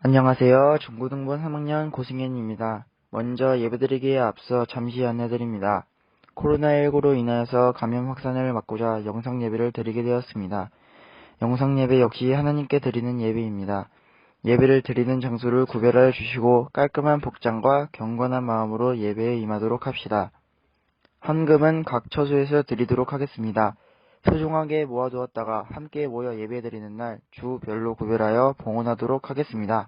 안녕하세요. 중고등부 3학년 고승현입니다. 먼저 예배드리기에 앞서 잠시 안내드립니다. 코로나19로 인하여서 감염 확산을 막고자 영상 예배를 드리게 되었습니다. 영상 예배 역시 하나님께 드리는 예배입니다. 예배를 드리는 장소를 구별하여 주시고 깔끔한 복장과 경건한 마음으로 예배에 임하도록 합시다. 헌금은 각 처소에서 드리도록 하겠습니다. 소중하게 모아두었다가 함께 모여 예배드리는 날 주별로 구별하여 봉헌하도록 하겠습니다.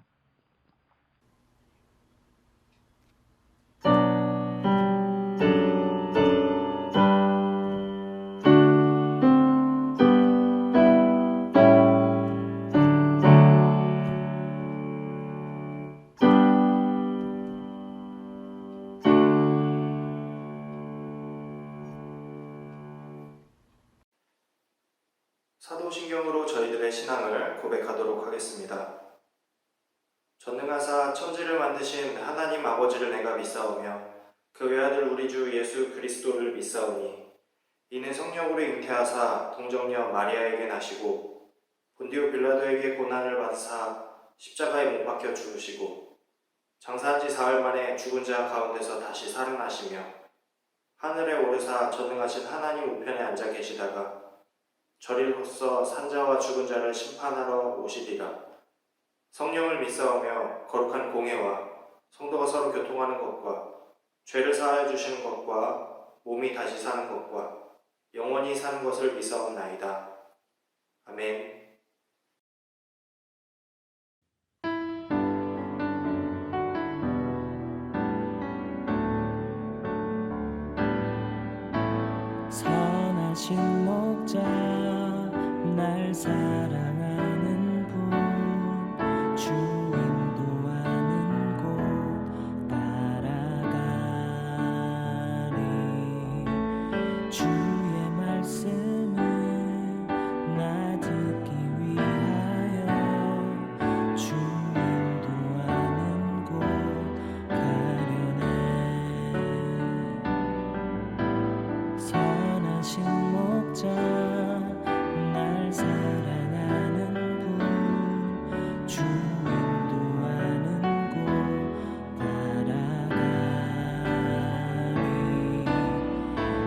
사도신경으로 저희들의 신앙을 고백하도록 하겠습니다. 전능하사 천지를 만드신 하나님 아버지를 내가 믿사오며 그 외아들 우리 주 예수 그리스도를 믿사오니 이는 성령으로 잉태하사 동정녀 마리아에게 나시고 본디오 빌라도에게 고난을 받으사 십자가에 못 박혀 죽으시고 장사한 지 사흘 만에 죽은 자 가운데서 다시 살아나시며 하늘에 오르사 전능하신 하나님 우편에 앉아 계시다가 저리로서 산자와 죽은 자를 심판하러 오시리라. 성령을 믿사오며 거룩한 공회와 성도가 서로 교통하는 것과 죄를 사하여 주시는 것과 몸이 다시 사는 것과 영원히 사는 것을 믿사옵나이다. 아멘. 선하신 목자 날 사랑하는 분 주 인도하는 곳 따라가리 주의 말씀을 나 듣기 위하여 주 인도하는 곳 가려네 선하신 목자 날 사랑하는 분 주 인도하는 곳 따라가리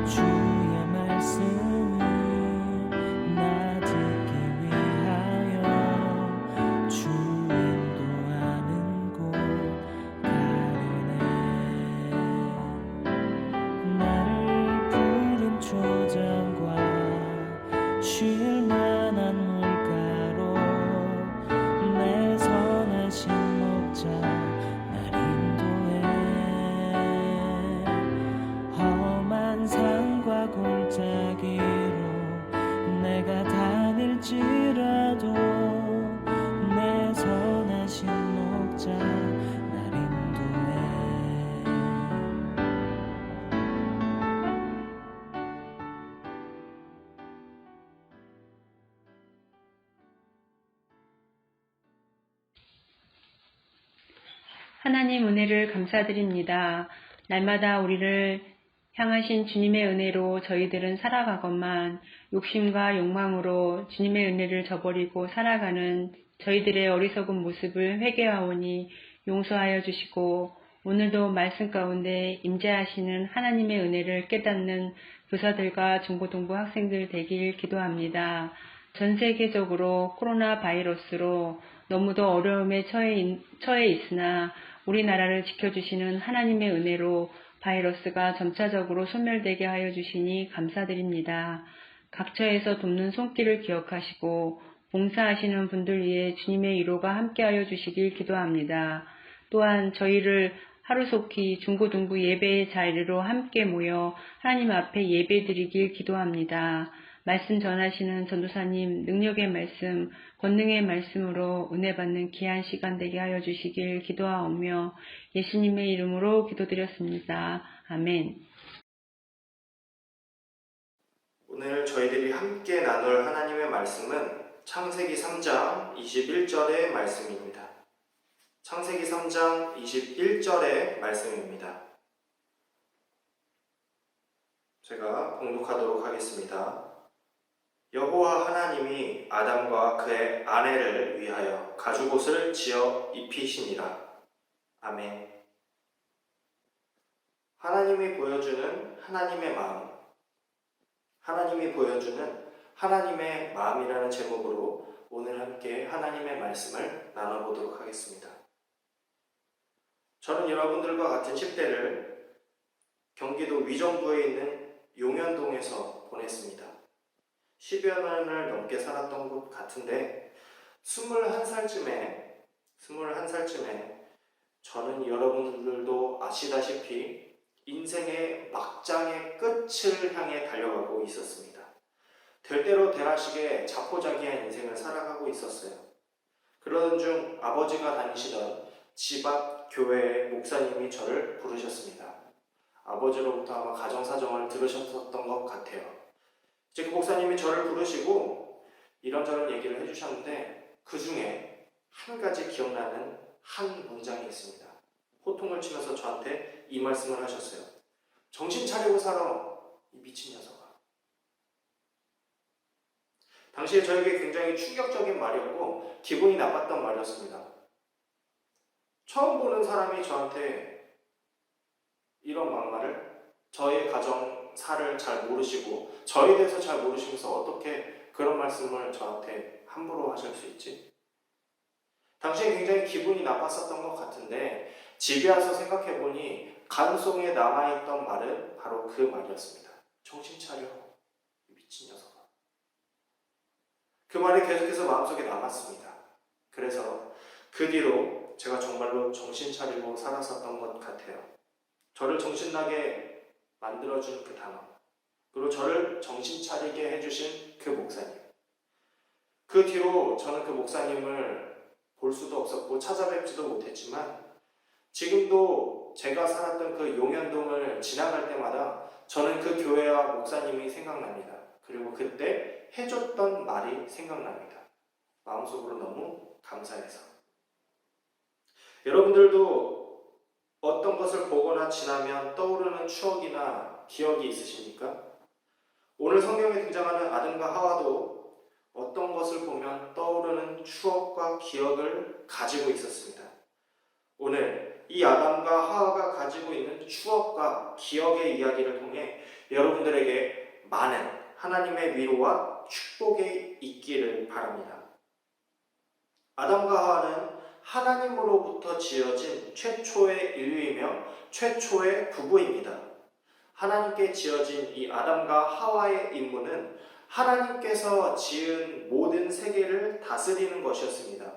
주의 말씀을 나 듣기 위하여 주 인도하는 곳 가려네 나를 푸른 초장과 쉴 만한 물가로 내 선하신 목자 날 인도해 험한 산과 골짜기로 내가 다닐지라도 내 선하신 목자 날 인도해 하나님 은혜를 감사드립니다. 날마다 우리를 향하신 주님의 은혜로 저희들은 살아가건만 욕심과 욕망으로 주님의 은혜를 저버리고 살아가는 저희들의 어리석은 모습을 회개하오니 용서하여 주시고 오늘도 말씀 가운데 임재하시는 하나님의 은혜를 깨닫는 교사들과 중고등부 학생들 되길 기도합니다. 전 세계적으로 코로나 바이러스로 너무도 어려움에 처해 있으나 우리나라를 지켜주시는 하나님의 은혜로 바이러스가 점차적으로 소멸되게 하여 주시니 감사드립니다. 각처에서 돕는 손길을 기억하시고 봉사하시는 분들 위해 주님의 위로가 함께하여 주시길 기도합니다. 또한 저희를 하루속히 중고등부 예배의 자리로 함께 모여 하나님 앞에 예배드리길 기도합니다. 말씀 전하시는 전도사님 능력의 말씀, 권능의 말씀으로 은혜 받는 귀한 시간 되게 하여 주시길 기도하오며 예수님의 이름으로 기도드렸습니다. 아멘. 오늘 저희들이 함께 나눌 하나님의 말씀은 창세기 3장 21절의 말씀입니다. 창세기 3장 21절의 말씀입니다. 제가 봉독하도록 하겠습니다. 여호와 하나님이 아담과 그의 아내를 위하여 가죽옷을 지어 입히시니라. 아멘. 하나님이 보여주는 하나님의 마음, 하나님이 보여주는 하나님의 마음이라는 제목으로 오늘 함께 하나님의 말씀을 나눠보도록 하겠습니다. 저는 여러분들과 같은 10대를 경기도 위정부에 있는 용현동에서 보냈습니다. 10여 년을 넘게 살았던 것 같은데 21살쯤에 저는 여러분들도 아시다시피 인생의 막장의 끝을 향해 달려가고 있었습니다. 될 대로 되라시게 자포자기한 인생을 살아가고 있었어요. 그러던 중 아버지가 다니시던 집 앞 교회의 목사님이 저를 부르셨습니다. 아버지로부터 아마 가정사정을 들으셨던 것 같아요. 이제 그 목사님이 저를 부르시고 이런저런 얘기를 해주셨는데 그 중에 한 가지 기억나는 한 문장이 있습니다. 호통을 치면서 저한테 이 말씀을 하셨어요. 정신 차리고 살아, 이 미친 녀석아. 당시에 저에게 굉장히 충격적인 말이었고 기분이 나빴던 말이었습니다. 처음 보는 사람이 저한테 이런 막말을, 저의 가정사를 잘 모르시고 저에 대해서 잘 모르시면서 어떻게 그런 말씀을 저한테 함부로 하실 수 있지? 당시에 굉장히 기분이 나빴었던 것 같은데 집에 와서 생각해보니 간송에 남아있던 말은 바로 그 말이었습니다. 정신 차려, 미친 녀석아. 그 말이 계속해서 마음속에 남았습니다. 그래서 그 뒤로 제가 정말로 정신 차리고 살았었던 것 같아요. 저를 정신나게 만들어준 그 단어, 그리고 저를 정신 차리게 해주신 그 목사님. 그 뒤로 저는 그 목사님을 볼 수도 없었고 찾아뵙지도 못했지만 지금도 제가 살았던 그 용현동을 지나갈 때마다 저는 그 교회와 목사님이 생각납니다. 그리고 그때 해줬던 말이 생각납니다. 마음속으로 너무 감사해서. 여러분들도 어떤 것을 보거나 지나면 떠오르는 추억이나 기억이 있으십니까? 오늘 성경에 등장하는 아담과 하와도 어떤 것을 보면 떠오르는 추억과 기억을 가지고 있었습니다. 오늘 이 아담과 하와가 가지고 있는 추억과 기억의 이야기를 통해 여러분들에게 많은 하나님의 위로와 축복이 있기를 바랍니다. 아담과 하와는 하나님으로부터 지어진 최초의 인류이며 최초의 부부입니다. 하나님께 지어진 이 아담과 하와의 임무는 하나님께서 지은 모든 세계를 다스리는 것이었습니다.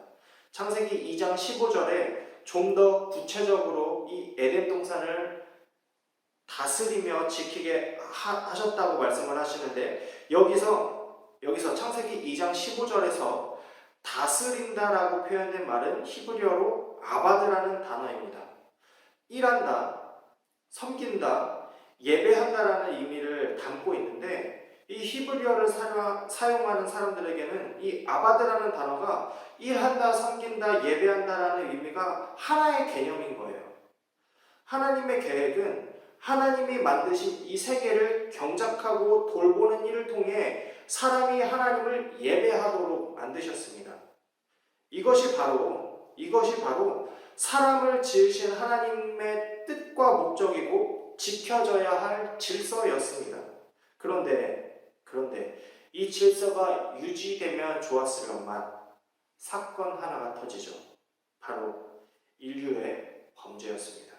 창세기 2장 15절에 좀 더 구체적으로 이 에덴 동산을 다스리며 지키게 하셨다고 말씀을 하시는데 여기서 창세기 2장 15절에서 다스린다라고 표현된 말은 히브리어로 아바드라는 단어입니다. 일한다, 섬긴다, 예배한다라는 의미를 담고 있는데 이 히브리어를 사용하는 사람들에게는 이 아바드라는 단어가 일한다, 섬긴다, 예배한다라는 의미가 하나의 개념인 거예요. 하나님의 계획은 하나님이 만드신 이 세계를 경작하고 돌보는 일을 통해 사람이 하나님을 예배하도록 만드셨습니다. 이것이 바로 사람을 지으신 하나님의 뜻과 목적이고 지켜져야 할 질서였습니다. 그런데 이 질서가 유지되면 좋았으련만 사건 하나가 터지죠. 바로 인류의 범죄였습니다.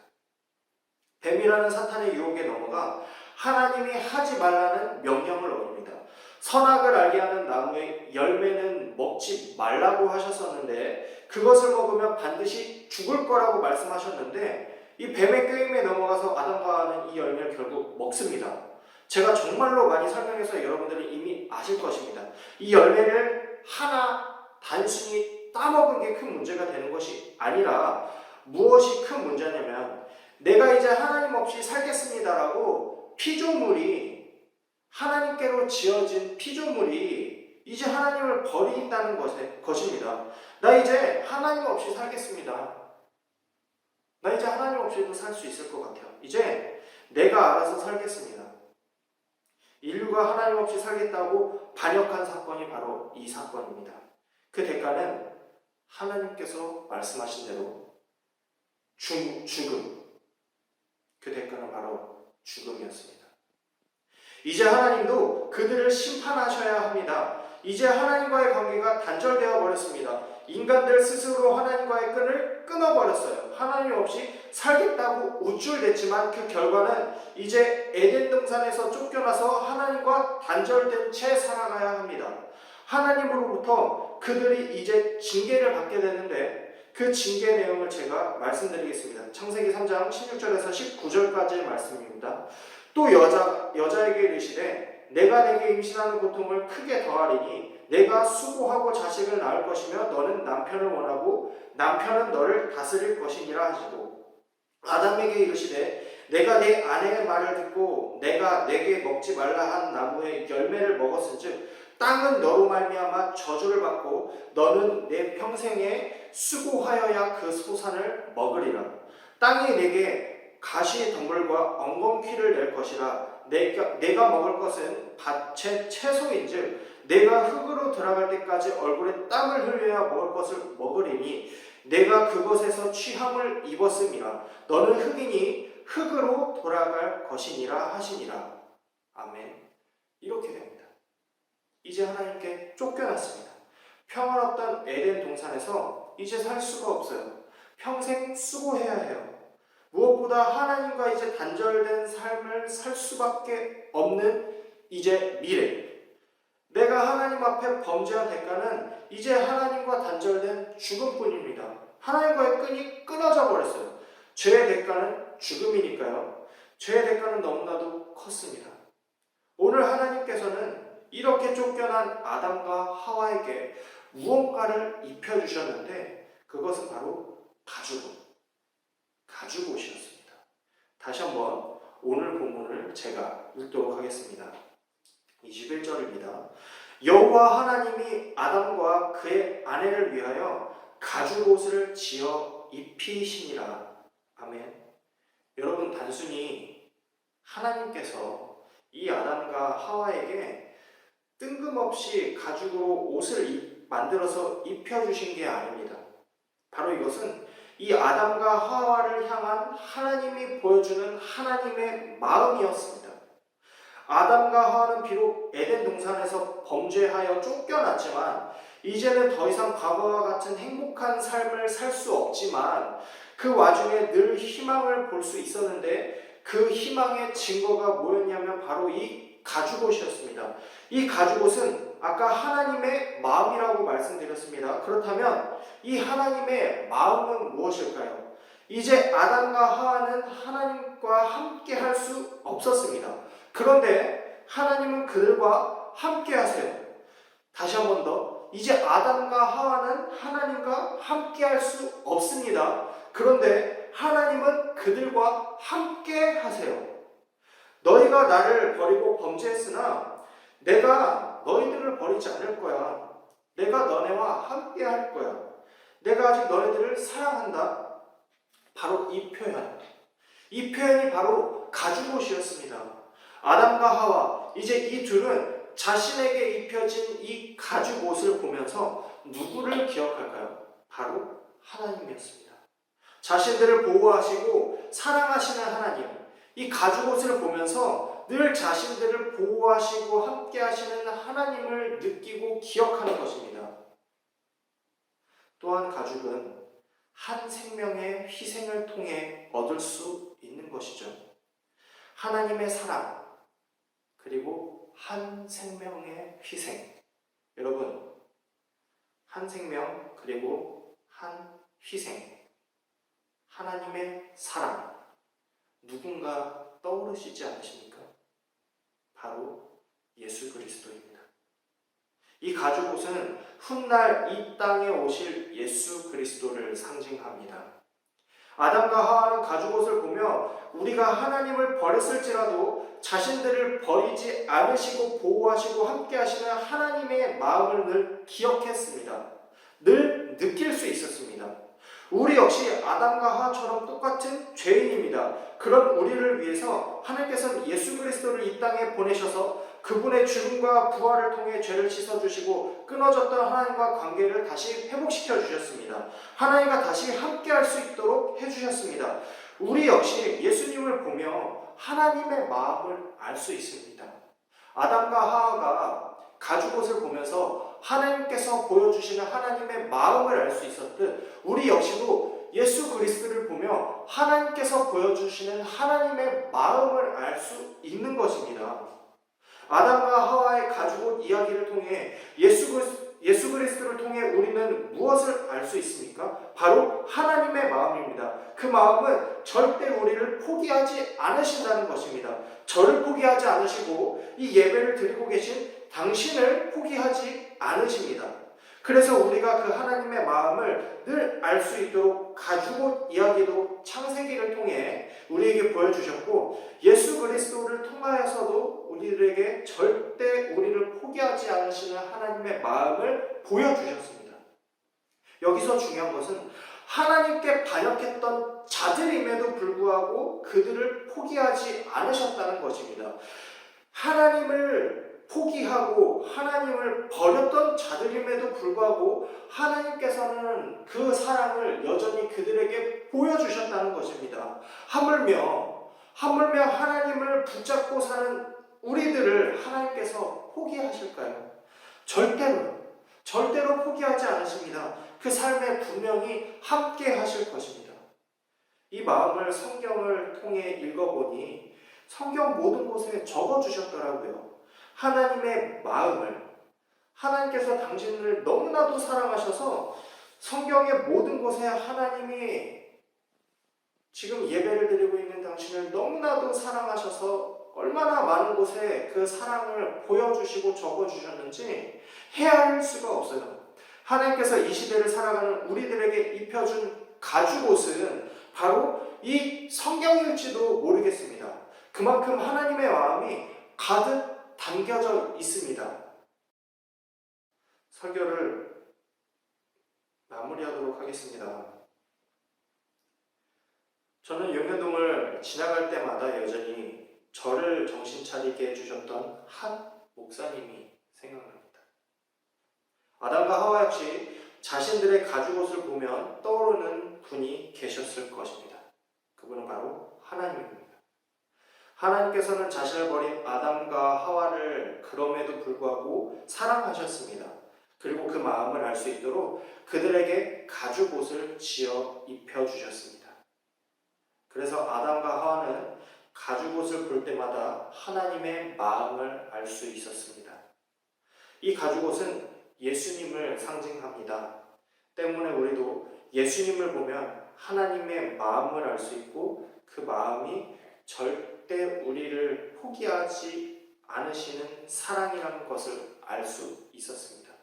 뱀이라는 사탄의 유혹에 넘어가 하나님이 하지 말라는 명령을 어깁니다. 선악을 알게 하는 나무의 열매는 먹지 말라고 하셨었는데 그것을 먹으면 반드시 죽을 거라고 말씀하셨는데 이 뱀의 꾀임에 넘어가서 아담과 하와는 이 열매를 결국 먹습니다. 제가 정말로 많이 설명해서 여러분들은 이미 아실 것입니다. 이 열매를 하나 단순히 따먹은 게 큰 문제가 되는 것이 아니라 무엇이 큰 문제냐면 내가 이제 하나님 없이 살겠습니다라고 하나님께로 지어진 피조물이 이제 하나님을 버린다는 것입니다. 나 이제 하나님 없이 살겠습니다. 나 이제 하나님 없이도 살 수 있을 것 같아요. 이제 내가 알아서 살겠습니다. 인류가 하나님 없이 살겠다고 반역한 사건이 바로 이 사건입니다. 그 대가는 하나님께서 말씀하신 대로 죽음. 그 대가는 바로 죽음이었습니다. 이제 하나님도 그들을 심판하셔야 합니다. 이제 하나님과의 관계가 단절되어 버렸습니다. 인간들 스스로 하나님과의 끈을 끊어버렸어요. 하나님 없이 살겠다고 우쭐댔지만 그 결과는 이제 에덴 동산에서 쫓겨나서 하나님과 단절된 채 살아가야 합니다. 하나님으로부터 그들이 이제 징계를 받게 되는데 그 징계 내용을 제가 말씀드리겠습니다. 창세기 3장 16절에서 19절까지의 말씀입니다. 또 여자에게 이르시되 내가 내게 임신하는 고통을 크게 더하리니 내가 수고하고 자식을 낳을 것이며 너는 남편을 원하고 남편은 너를 다스릴 것이니라 하시고 아담에게 이르시되 내가 네 아내의 말을 듣고 내가 내게 먹지 말라 한 나무의 열매를 먹었은즉 땅은 너로 말미암아 저주를 받고 너는 내 평생에 수고하여야 그 소산을 먹으리라. 땅이 내게 가시 덩굴과 엉겅퀴를 낼 것이라. 내가 먹을 것은 밭의 채소인즉 내가 흙으로 들어갈 때까지 얼굴에 땀을 흘려야 먹을 것을 먹으리니 내가 그것에서 취함을 입었음이라. 너는 흙이니 흙으로 돌아갈 것이니라 하시니라. 아멘. 이렇게 됩니다. 이제 하나님께 쫓겨났습니다. 평화롭던 에덴 동산에서 이제 살 수가 없어요. 평생 수고해야 해요. 무엇보다 하나님과 이제 단절된 삶을 살 수밖에 없는 이제 미래. 내가 하나님 앞에 범죄한 대가는 이제 하나님과 단절된 죽음뿐입니다. 하나님과의 끈이 끊어져 버렸어요. 죄의 대가는 죽음이니까요. 죄의 대가는 너무나도 컸습니다. 오늘 하나님께서는 이렇게 쫓겨난 아담과 하와에게 무언가를 입혀주셨는데 그것은 바로 가죽옷이었습니다. 다시 한번 오늘 본문을 제가 읽도록 하겠습니다. 21절입니다. 여호와 하나님이 아담과 그의 아내를 위하여 가죽옷을 지어 입히시니라. 아멘. 여러분, 단순히 하나님께서 이 아담과 하와에게 뜬금없이 가죽으로 옷을 만들어서 입혀주신 게 아닙니다. 바로 이것은 이 아담과 하와를 향한 하나님이 보여주는 하나님의 마음이었습니다. 아담과 하와는 비록 에덴 동산에서 범죄하여 쫓겨났지만 이제는 더 이상 과거와 같은 행복한 삶을 살 수 없지만 그 와중에 늘 희망을 볼 수 있었는데 그 희망의 증거가 뭐였냐면 바로 이 가죽옷이었습니다. 이 가죽옷은 아까 하나님의 마음이라고 말씀드렸습니다. 그렇다면 이 하나님의 마음은 무엇일까요? 이제 아담과 하와는 하나님과 함께 할 수 없었습니다. 그런데 하나님은 그들과 함께 하세요. 다시 한 번 더. 이제 아담과 하와는 하나님과 함께 할 수 없습니다. 그런데 하나님은 그들과 함께 하세요. 너희가 나를 버리고 범죄했으나 내가 너희들을 버리지 않을 거야. 내가 너네와 함께 할 거야. 내가 아직 너희들을 사랑한다. 바로 이 표현. 이 표현이 바로 가죽옷이었습니다. 아담과 하와, 이제 이 둘은 자신에게 입혀진 이 가죽옷을 보면서 누구를 기억할까요? 바로 하나님이었습니다. 자신들을 보호하시고 사랑하시는 하나님, 이 가죽옷을 보면서 늘 자신들을 보호하시고 함께 하시는 하나님을 느끼고 기억하는 것입니다. 또한 가죽은 한 생명의 희생을 통해 얻을 수 있는 것이죠. 하나님의 사랑, 그리고 한 생명의 희생. 여러분, 한 생명 그리고 한 희생. 하나님의 사랑. 누군가 떠오르시지 않으십니까? 바로 예수 그리스도입니다. 이 가죽옷은 훗날 이 땅에 오실 예수 그리스도를 상징합니다. 아담과 하와는 가죽옷을 보며 우리가 하나님을 버렸을지라도 자신들을 버리지 않으시고 보호하시고 함께 하시는 하나님의 마음을 늘 기억했습니다. 늘 느낄 수 있었습니다. 우리 역시 아담과 하와처럼 똑같은 죄인입니다. 그런 우리를 위해서 하나님께서는 예수 그리스도를 이 땅에 보내셔서 그분의 죽음과 부활을 통해 죄를 씻어주시고 끊어졌던 하나님과 관계를 다시 회복시켜 주셨습니다. 하나님과 다시 함께할 수 있도록 해주셨습니다. 우리 역시 예수님을 보며 하나님의 마음을 알 수 있습니다. 아담과 하와가 가죽옷을 보면서 하나님께서 보여주시는 하나님의 마음을 알 수 있었듯 우리 역시도 예수 그리스도를 보며 하나님께서 보여주시는 하나님의 마음을 알 수 있는 것입니다. 아담과 하와의 가죽옷 이야기를 통해 예수 그리스도를 통해 우리는 무엇을 알 수 있습니까? 바로 하나님의 마음입니다. 그 마음은 절대 우리를 포기하지 않으신다는 것입니다. 저를 포기하지 않으시고 이 예배를 드리고 계신 당신을 포기하지 않으십니다. 그래서 우리가 그 하나님의 마음을 늘 알 수 있도록 가죽옷 이야기도 창세기를 통해 우리에게 보여주셨고 예수 그리스도를 통하여서도 우리들에게 절대 우리를 포기하지 않으시는 하나님의 마음을 보여주셨습니다. 여기서 중요한 것은 하나님께 반역했던 자들임에도 불구하고 그들을 포기하지 않으셨다는 것입니다. 하나님을 포기하고 하나님을 버렸던 자들임에도 불구하고 하나님께서는 그 사랑을 여전히 그들에게 보여주셨다는 것입니다. 하물며 하나님을 붙잡고 사는 우리들을 하나님께서 포기하실까요? 절대로 포기하지 않으십니다. 그 삶에 분명히 함께 하실 것입니다. 이 마음을 성경을 통해 읽어보니 성경 모든 곳에 적어주셨더라고요. 하나님의 마음을, 하나님께서 당신을 너무나도 사랑하셔서 성경의 모든 곳에 하나님이 지금 예배를 드리고 있는 당신을 너무나도 사랑하셔서 얼마나 많은 곳에 그 사랑을 보여주시고 적어주셨는지 헤아릴 수가 없어요. 하나님께서 이 시대를 살아가는 우리들에게 입혀준 가죽옷은 바로 이 성경일지도 모르겠습니다. 그만큼 하나님의 마음이 가득 담겨져 있습니다. 설교를 마무리하도록 하겠습니다. 저는 용현동을 지나갈 때마다 여전히 저를 정신 차리게 해주셨던 한 목사님이 생각납니다. 아담과 하와 역시 자신들의 가죽옷을 보면 떠오르는 분이 계셨을 것입니다. 그분은 바로 하나님입니다. 하나님께서는 자신을 버린 아담과 하와를 그럼에도 불구하고 사랑하셨습니다. 그리고 그 마음을 알 수 있도록 그들에게 가죽옷을 지어 입혀주셨습니다. 그래서 아담과 하와는 가죽옷을 볼 때마다 하나님의 마음을 알 수 있었습니다. 이 가죽옷은 예수님을 상징합니다. 때문에 우리도 예수님을 보면 하나님의 마음을 알 수 있고 그 마음이 절대 우리를 포기하지 않으시는 사랑이라는 것을 알 수 있었습니다.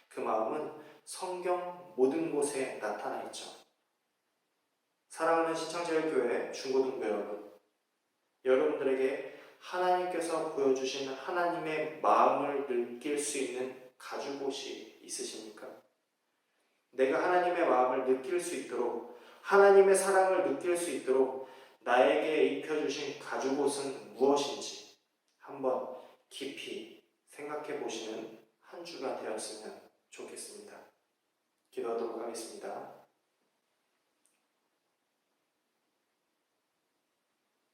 그 마음은 성경 모든 곳에 나타나 있죠. 사랑하는 신창제일교회 중고등부 여러분들에게 하나님께서 보여주신 하나님의 마음을 느낄 수 있는 가죽옷이 있으십니까? 내가 하나님의 마음을 느낄 수 있도록 하나님의 사랑을 느낄 수 있도록 나에게 입혀주신 가죽옷은 무엇인지 한번 깊이 생각해 보시는 한 주가 되었으면 좋겠습니다. 기도하도록 하겠습니다.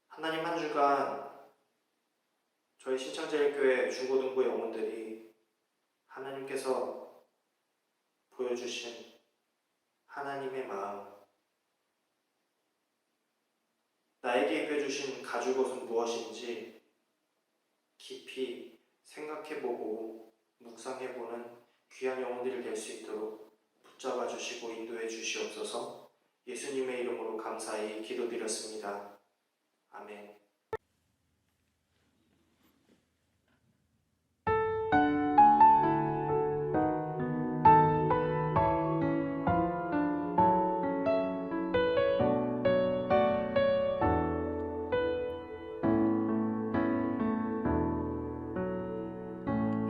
하나님, 한 주간 저희 신창제일교회 중고등부 영혼들이 하나님께서 보여주신 하나님의 마음, 나에게 입혀주신 가죽옷은 무엇인지 깊이 생각해보고 묵상해보는 귀한 영혼들이 될 수 있도록 붙잡아 주시고 인도해 주시옵소서. 예수님의 이름으로 감사히 기도드렸습니다. 아멘.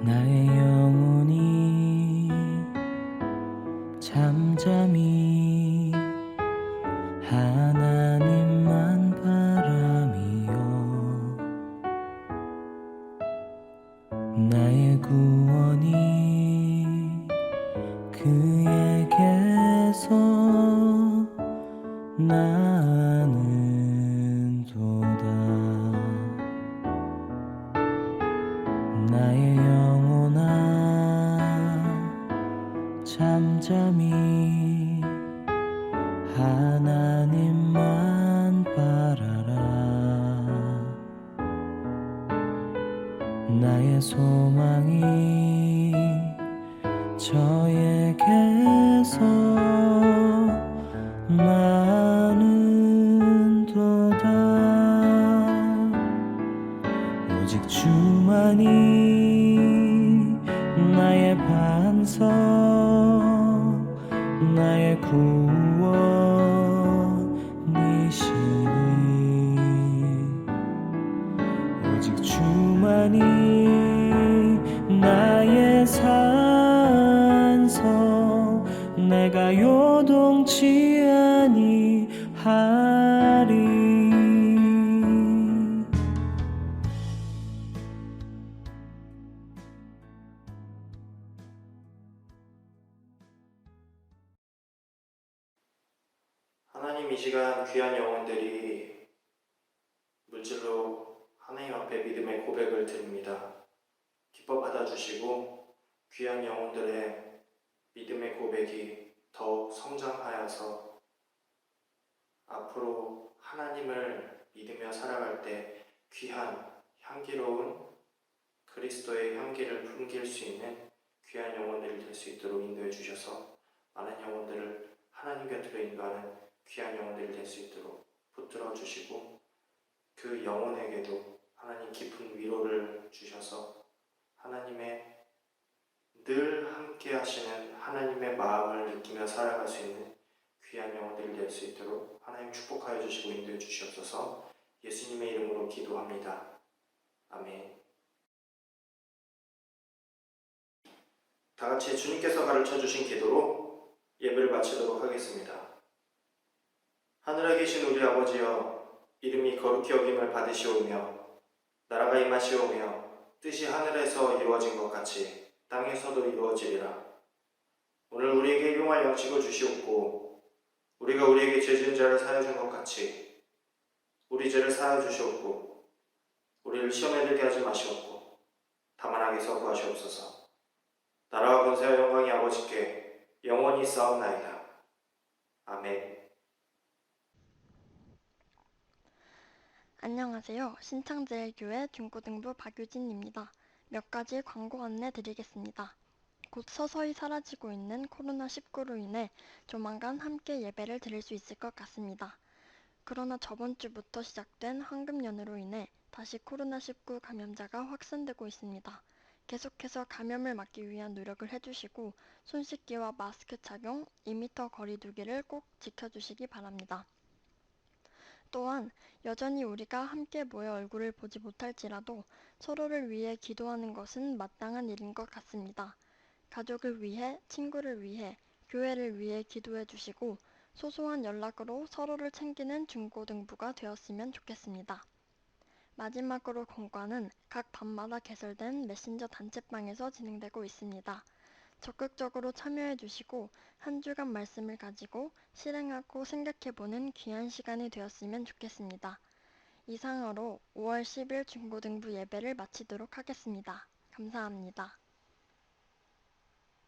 나의 영혼이 잠잠히 하나님만 바라며 나는 도다. 나의 영혼아 잠잠히 하나님만 바라라. 나의 소망이 저에게서 나는 도다. 오직 주만이 나의 반석, 나의 구원이시니. 오직 주만이 나의 산성, 내가 요동치 아니하리. 하나님, 이 시간 귀한 영혼들이 물질로 하나님 앞에 믿음의 고백을 드립니다. 기뻐 받아주시고 귀한 영혼들의 믿음의 고백이 더욱 성장하여서 앞으로 하나님을 믿으며 살아갈 때 귀한 향기로운 그리스도의 향기를 풍길 수 있는 귀한 영혼들이 될 수 있도록 인도해 주셔서 많은 영혼들을 하나님 곁으로 인도하는 귀한 영혼들이 될 수 있도록 붙들어 주시고, 그 영혼에게도 하나님 깊은 위로를 주셔서 하나님의 늘 함께 하시는 하나님의 마음을 느끼며 살아갈 수 있는 귀한 영혼들이 될 수 있도록 하나님 축복하여 주시고 인도해 주시옵소서. 예수님의 이름으로 기도합니다. 아멘. 다 같이 주님께서 가르쳐 주신 기도로 예배를 마치도록 하겠습니다. 하늘에 계신 우리 아버지여, 이름이 거룩히 여김을 받으시오며 나라가 임하시오며 뜻이 하늘에서 이루어진 것 같이 땅에서도 이루어지리라. 오늘 우리에게 일용할 양식을 주시옵고, 우리가 우리에게 죄 지은 자를 사하여 준 것 같이 우리 죄를 사하여 주시옵고, 우리를 시험에 들게 하지 마시옵고 다만 악에서 구하시옵소서. 나라와 권세와 영광이 아버지께 영원히 싸움나이다. 아멘. 안녕하세요. 신창제일교회 중고등부 박유진입니다. 몇 가지 광고 안내 드리겠습니다. 곧 서서히 사라지고 있는 코로나19로 인해 조만간 함께 예배를 드릴 수 있을 것 같습니다. 그러나 저번 주부터 시작된 황금연으로 인해 다시 코로나19 감염자가 확산되고 있습니다. 계속해서 감염을 막기 위한 노력을 해주시고 손 씻기와 마스크 착용, 2m 거리 두기를 꼭 지켜주시기 바랍니다. 또한 여전히 우리가 함께 모여 얼굴을 보지 못할지라도 서로를 위해 기도하는 것은 마땅한 일인 것 같습니다. 가족을 위해, 친구를 위해, 교회를 위해 기도해 주시고 소소한 연락으로 서로를 챙기는 중고등부가 되었으면 좋겠습니다. 마지막으로 공과는 각 밤마다 개설된 메신저 단체방에서 진행되고 있습니다. 적극적으로 참여해 주시고 한 주간 말씀을 가지고 실행하고 생각해보는 귀한 시간이 되었으면 좋겠습니다. 이상으로 5월 10일 중고등부 예배를 마치도록 하겠습니다. 감사합니다.